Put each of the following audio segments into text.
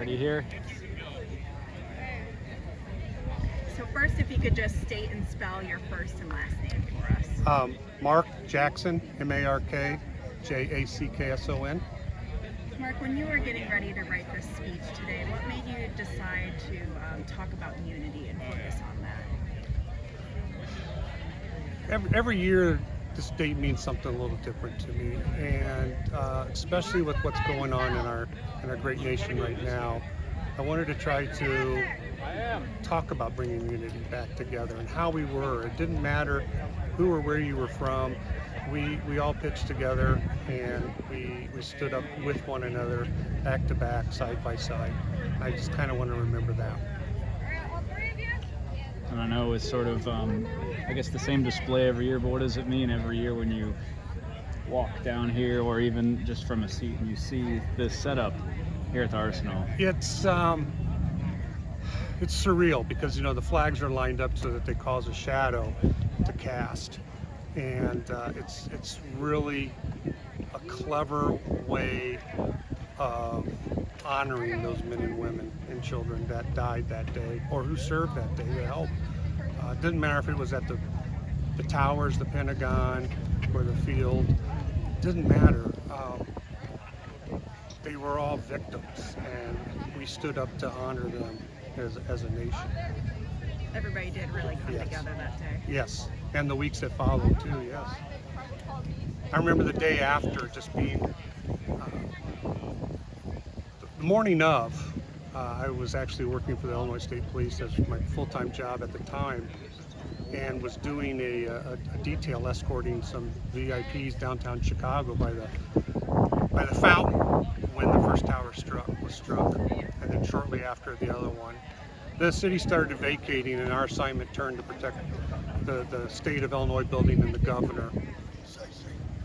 Ready here. So first, if you could just state and spell your first and last name for us. Mark Jackson, M-A-R-K, J-A-C-K-S-O-N. Mark, when you were getting ready to write this speech today, what made you decide to talk about unity and focus on that? Every year, this date means something a little different to me, and especially with what's going on in our great nation right now, I wanted to try to talk about bringing unity back together and how we were. It didn't matter who or where you were from. We all pitched together, and we stood up with one another, back to back, side by side. I just kind of want to remember that. And I know it's sort of, I guess, the same display every year, but what does it mean every year when you walk down here or even just from a seat and you see this setup here at the Arsenal? It's surreal because, you know, the flags are lined up so that they cause a shadow to cast. And it's really a clever way of honoring those men and women and children that died that day or who served that day to help. It didn't matter if it was at the towers, the Pentagon, or the field. It didn't matter. They were all victims, and we stood up to honor them as a nation. Everybody did really come together that day. Yes, and the weeks that followed too, yes. I remember the day after just being, the morning of, I was actually working for the Illinois State Police as my full-time job at the time, and was doing a detail escorting some VIPs downtown Chicago by the fountain when the first tower was struck, and then shortly after the other one. The city started vacating, and our assignment turned to protect the state of Illinois building and the governor.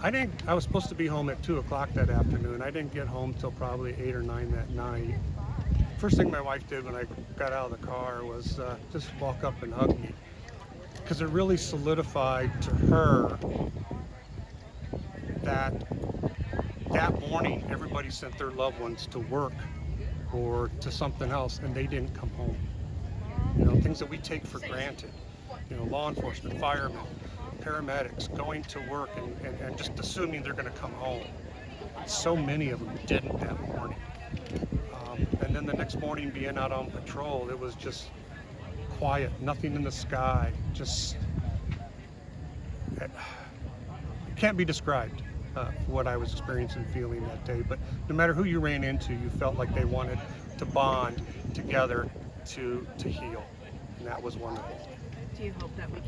I was supposed to be home at 2 o'clock that afternoon. I didn't get home till probably 8 or 9 that night. First thing my wife did when I got out of the car was just walk up and hug me, because it really solidified to her that morning everybody sent their loved ones to work or to something else, and they didn't come home. You know, things that we take for granted. You know, law enforcement, firemen, paramedics going to work and just assuming they're going to come home. So many of them didn't that morning. And then the next morning being out on patrol, it was just quiet, nothing in the sky, just, it can't be described what I was experiencing and feeling that day. But no matter who you ran into, you felt like they wanted to bond together to heal, and that was wonderful. Do you hope that we